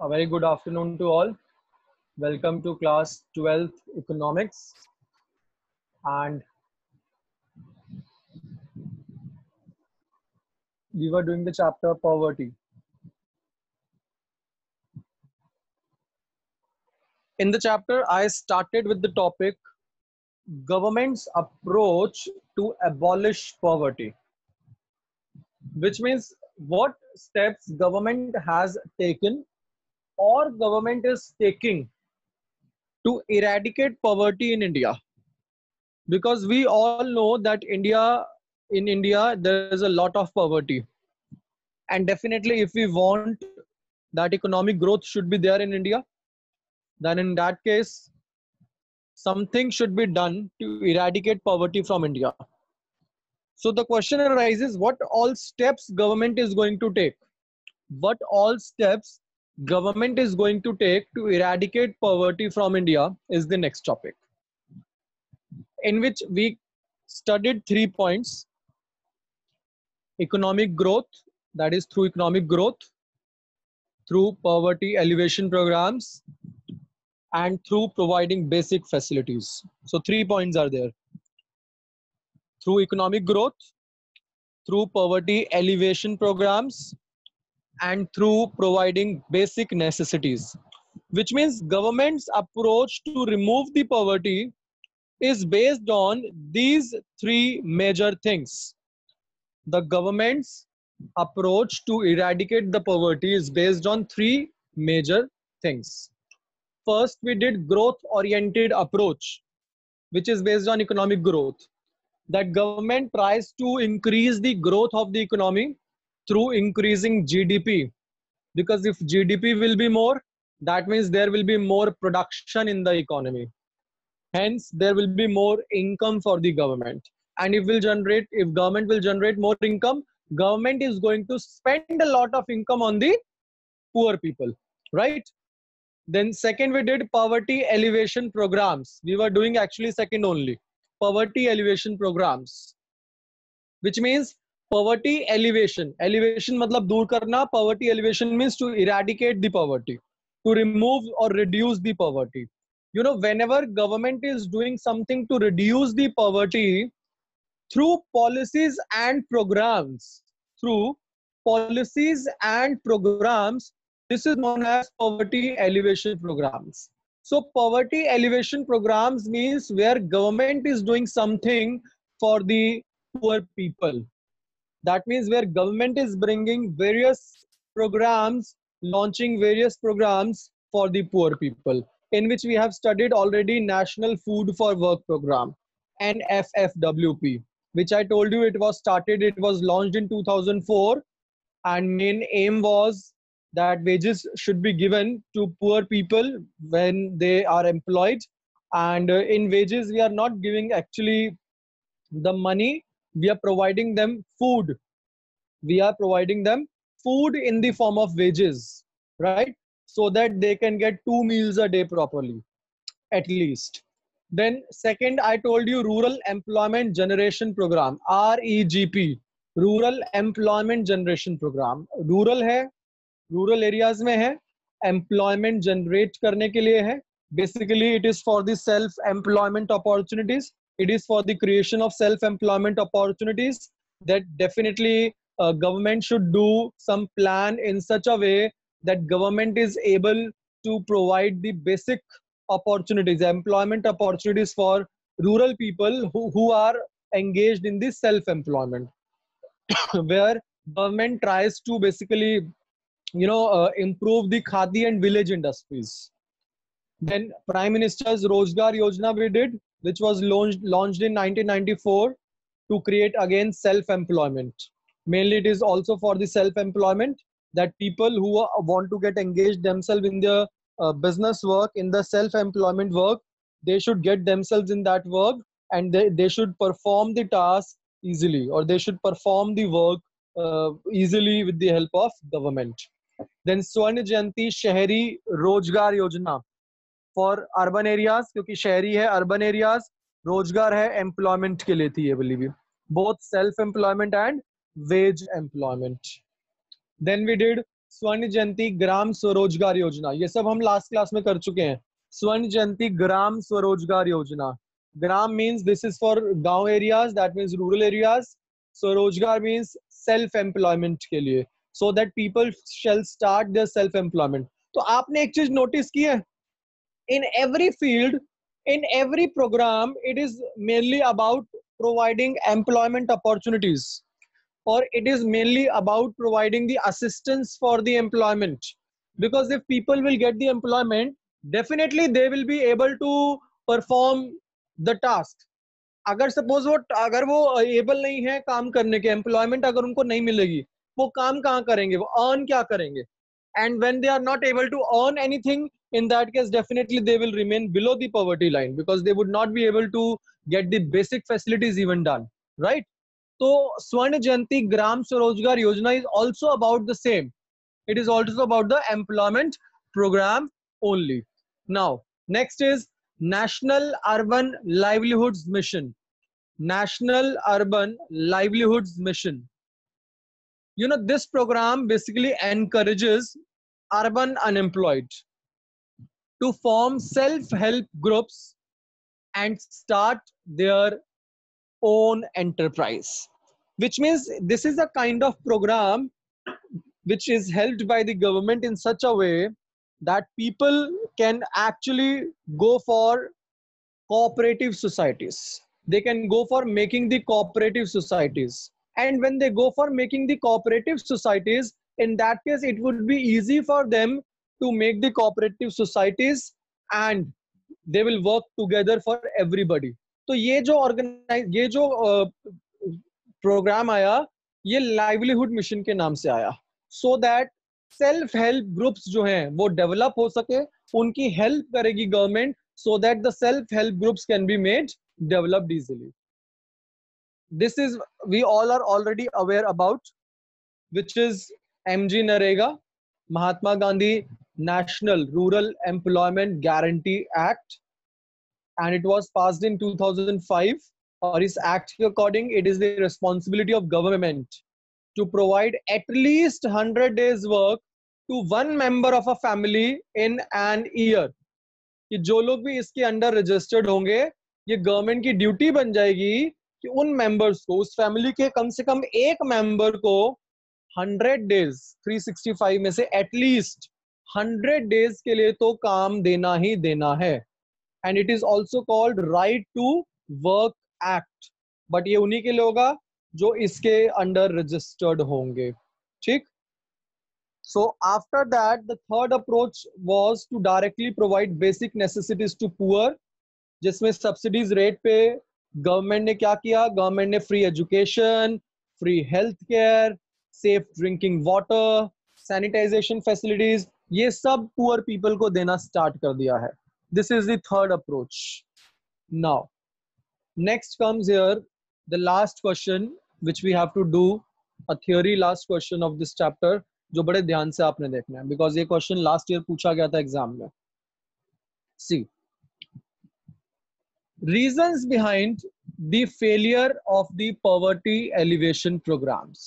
A very good afternoon to all. Welcome to class 12th economics, and we were doing the chapter poverty. In the chapter, I started with the topic government's approach to abolish poverty, which means what steps government has taken or government is taking to eradicate poverty in India. Because we all know that in India there is a lot of poverty, and definitely if we want that economic growth should be there in India, then in that case something should be done to eradicate poverty from India. So the question arises, what all steps government is going to take? What all steps government is going to take to eradicate poverty from India is the next topic, in which we studied 3 points: economic growth, that is through economic growth, through poverty alleviation programs, and through providing basic facilities. So 3 points are there: through economic growth, through poverty alleviation programs, and through providing basic necessities. Which means government's approach to remove the poverty is based on these 3 major things. The government's approach to eradicate the poverty is based on 3 major things. First, we did growth-oriented approach, which is based on economic growth. That government tries to increase the growth of the economy through increasing GDP. Because if GDP will be more, that means there will be more production in the economy. Hence, there will be more income for the government. And if government will generate more income, government is going to spend a lot of income on the poor people, right? Then second, we did poverty alleviation programs. We were doing actually second only, poverty alleviation programs, which means poverty elevation. Elevation matlab dur karna, poverty elevation means to eradicate the poverty, to remove or reduce the poverty. You know, whenever government is doing something to reduce the poverty through policies and programs, this is known as poverty alleviation programs. So poverty alleviation programs means where government is doing something for the poor people. That means where government is bringing various programs, launching various programs for the poor people, in which we have studied already National Food for Work Program, NFFWP, which I told you it was launched in 2004, and main aim was that wages should be given to poor people when they are employed. And in wages, we are not giving actually the money, we are providing them food. We are providing them food in the form of wages, right? So that they can get 2 meals a day properly, at least. Then second, I told you Rural Employment Generation Program, REGP, Rural Employment Generation Program. Rural है, rural areas में है, employment generate करने के लिए है. Basically, it is for the self-employment opportunities. It is for the creation of self-employment opportunities. That definitely government should do some plan in such a way that government is able to provide the basic opportunities, employment opportunities for rural people who are engaged in this self-employment, where government tries to basically, improve the khadi and village industries. Then Prime Minister's Rozgar Yojana we did, which was launched in 1994 to create again self-employment. Mainly it is also for the self-employment, that people who want to get engaged themselves in the business work, in the self-employment work, they should get themselves in that work, and they should perform the task easily, or they should perform the work easily with the help of government. Then Swर्ण Jayanti Shahari Rozgar Yojana for urban areas, क्योंकि शहरी है, urban areas, रोजगार है, employment के लिए थी ये believe you, both self-employment and wage employment. Then we did स्वर्ण जयंती ग्राम स्वरोजगार योजना, ये सब हम लास्ट क्लास में कर चुके हैं. स्वर्ण जयंती ग्राम स्वरोजगार योजना. ग्राम means this is for गांव areas, that means rural areas. स्वरोजगार means self employment के लिए, so that people shall start their self employment. तो आपने एक चीज नोटिस की है, in every field, in every program, it is mainly about providing employment opportunities, or it is mainly about providing the assistance for the employment. Because if people will get the employment, definitely they will be able to perform the task. अगर suppose वो able नहीं है काम करने के, employment अगर उनको नहीं मिलेगी, वो काम कहाँ करेंगे, वो अर्न क्या करेंगे? And when they are not able to earn anything, in that case definitely they will remain below the poverty line, because they would not be able to get the basic facilities even done, right? So Swarna Jayanti Gram Swarojgar Yojana is also about the same. It is also about the employment program only. Now next is National Urban Livelihoods Mission. National Urban Livelihoods Mission. You know, this program basically encourages urban unemployed to form self-help groups and start their own enterprise, which means this is a kind of program which is helped by the government in such a way that people can actually go for cooperative societies. They can go for making the cooperative societies. And when they go for making the cooperative societies, in that case, it would be easy for them to make the cooperative societies, and they will work together for everybody. तो ये जो programme आया, ये livelihood mission के नाम से आया, so that self help groups जो हैं वो डेवलप हो सके, उनकी हेल्प करेगी government, so that the self-help groups can be made developed easily. This is, we all are already aware about, which is MG Narega, Mahatma Gandhi National Rural Employment Guarantee Act, and it was passed in 2005. Or is act according, it is the responsibility of government to provide at least 100 days work to one member of a family in an year. कि जो लोग भी इसके under registered होंगे, ये government की duty बन जाएगी कि उन मेंबर्स को, उस फैमिली के कम से कम एक मेंबर को 100 डेज, 365 में से एटलीस्ट 100 डेज के लिए तो काम देना ही देना है. And it is also called right to work act. But ये उन्हीं के लिए होगा जो इसके अंडर रजिस्टर्ड होंगे. ठीक. So after that, the third approach was to directly provide basic necessities to poor, जिसमें subsidies rate पे गवर्नमेंट ने क्या किया, गवर्नमेंट ने free education, free health care, safe drinking water, sanitisation facilities, ये सब पुअर पीपल को देना स्टार्ट कर दिया है. This is the third approach. Now next comes here the last question which we have to do, a theory last question of this chapter, जो बड़े ध्यान से आपने देखना है, बिकॉज ये क्वेश्चन लास्ट ईयर पूछा गया था एग्जाम में. See, reasons behind the failure of the poverty alleviation programmes.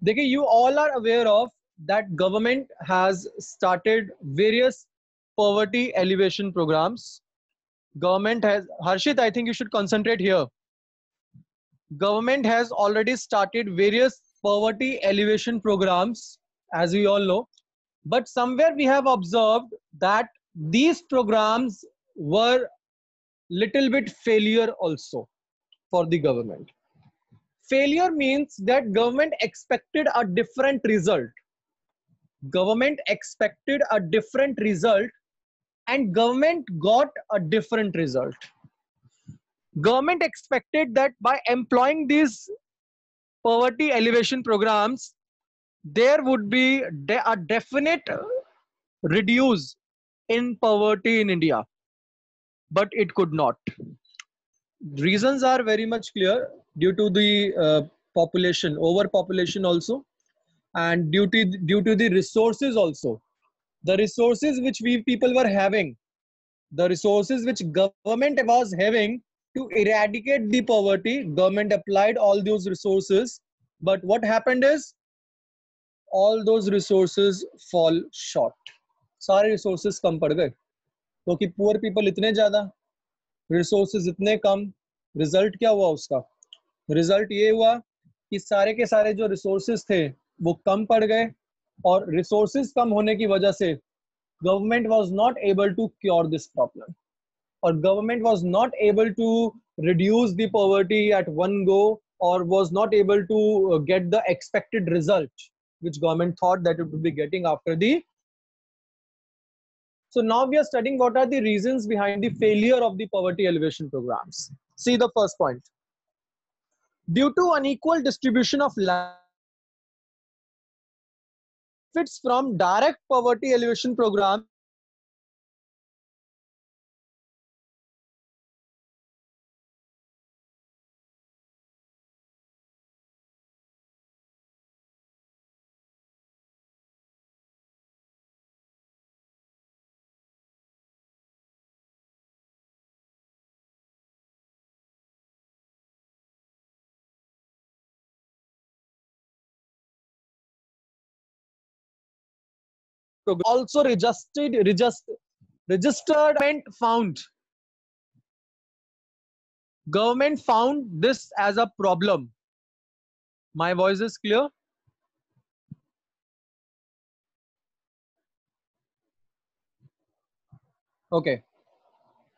देखिए, you all are aware of that government has started various poverty alleviation programmes. Government has, Harshit, I think you should concentrate here. Government has already started various poverty elevation programs, as we all know, but somewhere we have observed that these programs were little bit failure also for the government. Failure means that government expected a different result. Government expected a different result, and government got a different result. Government expected that by employing these poverty elevation programs, there would be a definite reduce in poverty in India, but it could not. Reasons are very much clear, due to the population, overpopulation also, and due to the resources also. The resources which we people were having, the resources which government was having to eradicate the poverty, government applied all those resources but what happened is all those resources fall short. सारे resources कम पड़ गए क्योंकि poor people इतने ज़्यादा, resources इतने कम. result क्या हुआ उसका? result ये हुआ कि सारे के सारे जो resources थे वो कम पड़ गए, और resources कम होने की वजह से government was not able to cure this problem, or government was not able to reduce the poverty at one go, or was not able to get the expected result which government thought that it would be getting after the. So now we are studying what are the reasons behind the failure of the poverty alleviation programs. See the first point. Due to unequal distribution of land, benefits from direct poverty alleviation programs also registered and found. Government found this as a problem. My voice is clear? Okay.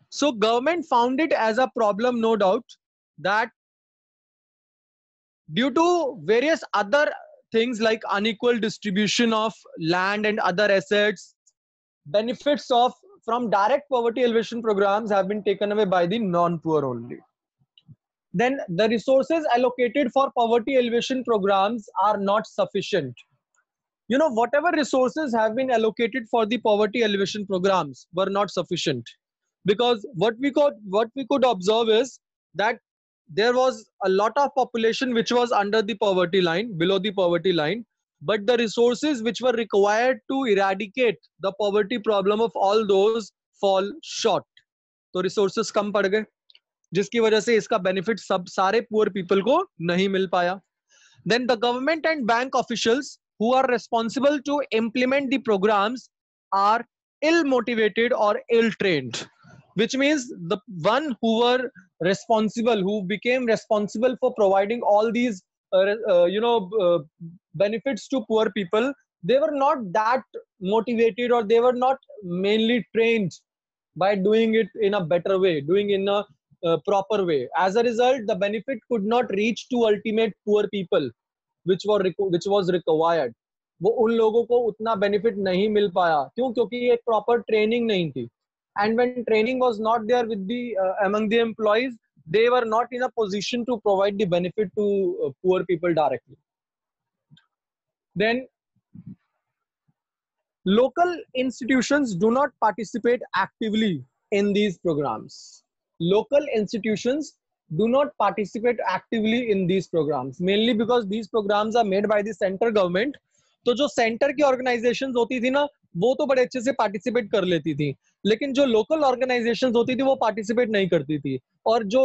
So government found it as a problem, no doubt, that due to various other things like unequal distribution of land and other assets, benefits of from direct poverty alleviation programs have been taken away by the non-poor only. Then the resources allocated for poverty alleviation programs are not sufficient. You know, whatever resources have been allocated for the poverty alleviation programs were not sufficient, because what we could observe is that there was a lot of population which was under the poverty line, below the poverty line, but the resources which were required to eradicate the poverty problem of all those fall short. तो resources कम पड़ गए, जिसकी वजह से इसका benefit सब सारे poor people को नहीं मिल पाया. Then the government and bank officials who are responsible to implement the programs are ill motivated or ill trained, which means the one who were responsible, who became responsible for providing all these benefits to poor people, they were not that motivated, or they were not mainly trained by doing it in a better way, doing in a proper way. As a result, the benefit could not reach to ultimate poor people which was required. वो उन लोगों को उतना benefit नहीं मिल पाया. क्यों? क्योंकि एक proper training नहीं थी. And when training was not there with the among the employees, they were not in a position to provide the benefit to poor people directly. Then local institutions do not participate actively in these programs. Local institutions do not participate actively in these programs, mainly because these programs are made by the center government. तो जो centre की organisations होती थी ना, वो तो बड़े अच्छे से पार्टिसिपेट कर लेती थी, लेकिन जो लोकल ऑर्गेनाइजेशंस होती थी वो पार्टिसिपेट नहीं करती थी. और जो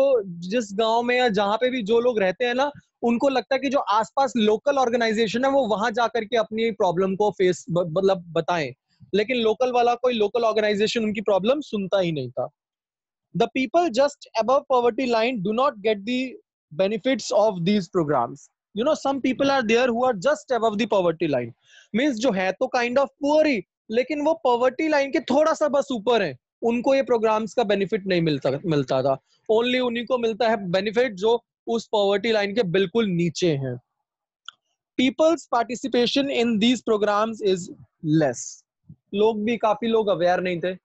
जिस गांव में या जहां पे भी जो लोग रहते हैं ना, उनको लगता है कि जो आसपास लोकल ऑर्गेनाइजेशन है वो वहां जाकर के अपनी प्रॉब्लम को फेस मतलब बताएं, लेकिन लोकल वाला कोई लोकल ऑर्गेनाइजेशन उनकी प्रॉब्लम सुनता ही नहीं था. The people just above poverty line do not get the benefits of these programs. You know, some people are there who are just above the poverty line. Means जो है तो kind of poor ही, लेकिन वो poverty line के थोड़ा सा बस ऊपर है. उनको ये programs का benefit नहीं मिलता था. Only उन्हीं को मिलता है benefit जो उस poverty line के बिल्कुल नीचे हैं. People's participation in these programs is less. लोग भी काफी लोग aware नहीं थे.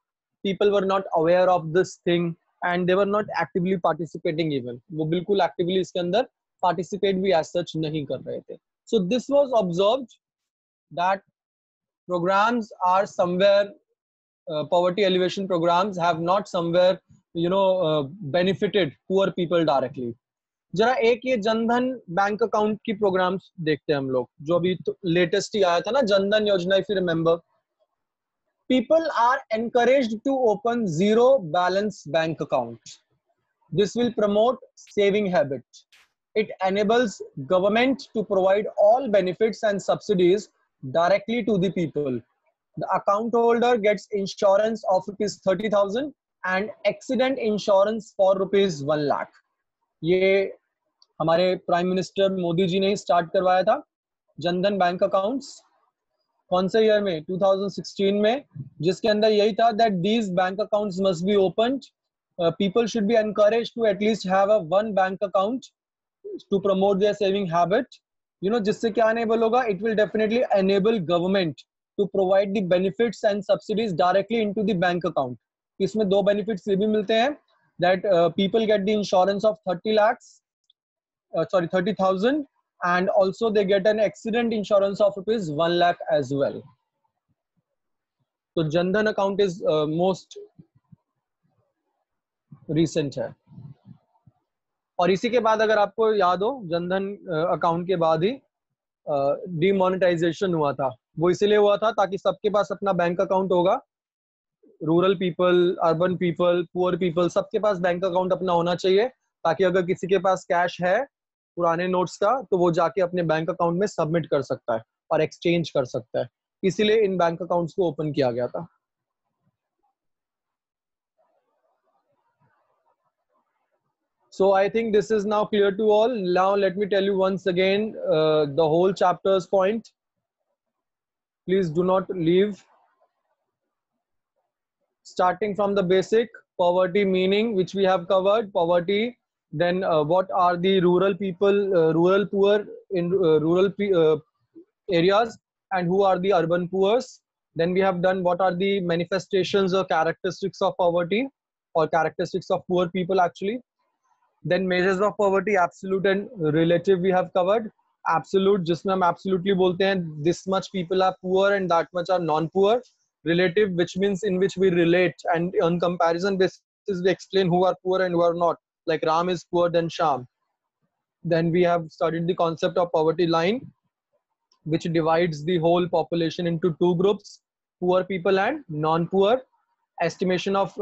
People were not aware of this thing and they were not actively participating even. वो बिल्कुल actively इसके अंदर participate भी as such नहीं कर रहे थे. So this was observed that programs are somewhere, poverty alleviation programs have not somewhere, benefited poor people directly. जरा एक ये जनधन बैंक अकाउंट की प्रोग्राम्स देखते हैं हम लोग, जो अभी लेटेस्ट ही आया था ना, जनधन योजना, if you remember. People are encouraged to open zero balance bank account. This will promote saving habit. it enables government to provide all benefits and subsidies directly to the people. The account holder gets insurance of rupees 30,000 and accident insurance for rupees 1 lakh. ये हमारे prime minister Modi ji ने start करवाया था Jan Dhan bank accounts. कौन से year में? 2016 में, जिसके अंदर यही था that these bank accounts must be opened. People should be encouraged to at least have a one bank account to promote their saving habit. You know, जिससे क्या enable होगा? It will definitely enable government to provide the benefits and subsidies directly into the bank account. इसमें दो benefits ये भी मिलते हैं that people get the insurance of 30,000 and also they get an accident insurance of rupees 1 lakh as well. So Jandhan account is most recent है. और इसी के बाद अगर आपको याद हो जनधन अकाउंट के बाद ही डिमोनेटाइजेशन हुआ था. वो इसलिए हुआ था ताकि सबके पास अपना बैंक अकाउंट होगा. Rural people, urban people, poor people, सबके पास बैंक अकाउंट अपना होना चाहिए ताकि अगर किसी के पास कैश है पुराने नोट्स का तो वो जाके अपने बैंक अकाउंट में सबमिट कर सकता है और एक्सचेंज कर सकता है. इसीलिए इन बैंक अकाउंट्स को ओपन किया गया था. So I think this is now clear to all. Now let me tell you once again the whole chapter's point. Please do not leave. Starting from the basic, poverty meaning, which we have covered, poverty. Then what are the rural people, rural poor in rural areas, and who are the urban poors. Then we have done what are the manifestations or characteristics of poverty or characteristics of poor people actually. Then measures of poverty, absolute and relative we have covered. Absolute, जिसमें हम absolutely बोलते हैं this much people are poor and that much are non-poor. Relative, which means in which we relate and on comparison basis we explain who are poor and who are not. Like Ram is poor than Sham. Then we have studied the concept of poverty line, which divides the whole population into two groups, poor people and non-poor. Estimation of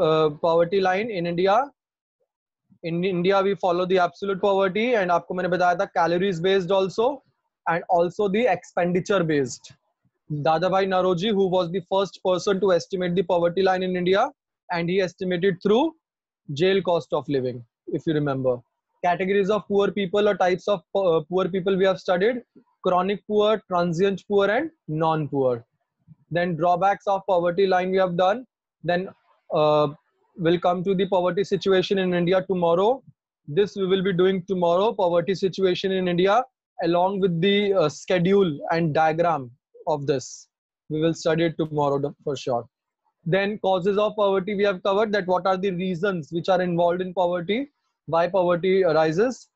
poverty line in India. In India, we follow the absolute poverty, and आपको मैंने बताया था calories based also, and also the expenditure based. Dadabhai Naroji, who was the first person to estimate the poverty line in India, and he estimated through jail cost of living, if you remember. Categories of poor people or types of poor people we have studied: chronic poor, transient poor, and non-poor. Then drawbacks of poverty line we have done. Then we'll come to the poverty situation in India tomorrow. This we will be doing tomorrow, poverty situation in India, along with the schedule and diagram of this. We will study it tomorrow for sure. Then causes of poverty we have covered, that what are the reasons which are involved in poverty, why poverty arises.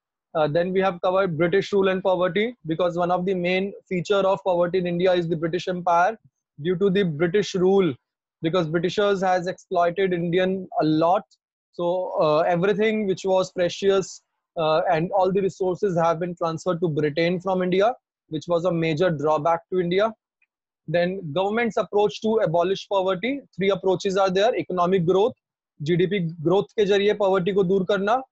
Then we have covered British rule and poverty, because one of the main feature of poverty in India is the British Empire due to the British rule, because Britishers has exploited Indian a lot. So everything which was precious and all the resources have been transferred to Britain from India, which was a major drawback to India. Then government's approach to abolish poverty. Three approaches are there: economic growth, GDP growth के जरिए poverty को दूर करना,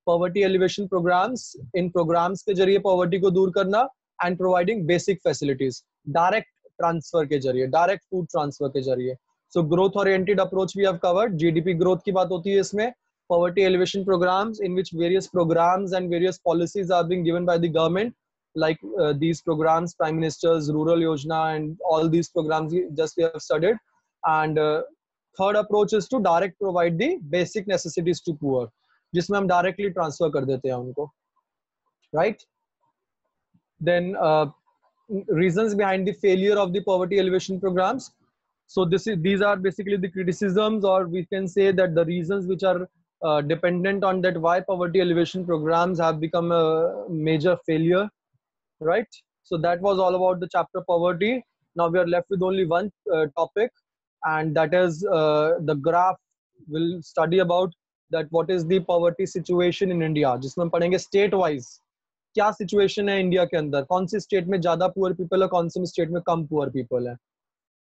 poverty elevation programs, in programs के जरिए poverty को दूर करना, and providing basic facilities, direct transfer के जरिए, direct food transfer के जरिए. So growth oriented approach we have covered. GDP growth की बात होती है इसमें. Poverty elevation programs, in which various programs and various policies are being given by the government, like these programs, Prime Minister's Rural Yojana, and all these programs just we have studied. And third approach is to direct provide the basic necessities to poor, जिसमें हम directly transfer कर देते हैं उनको, right? Then reasons behind the failure of the poverty elevation programs. So these are basically the criticisms, or we can say that the reasons which are dependent on that why poverty elevation programs have become a major failure, right? So that was all about the chapter poverty. Now we are left with only one topic, and that is the graph. We'll study about that what is the poverty situation in India, जिसमें हम पढ़ेंगे state wise क्या situation है India के अंदर, कौन सी state में ज्यादा पुअर पीपल है, कौन सी स्टेट में कम पुअर पीपल है.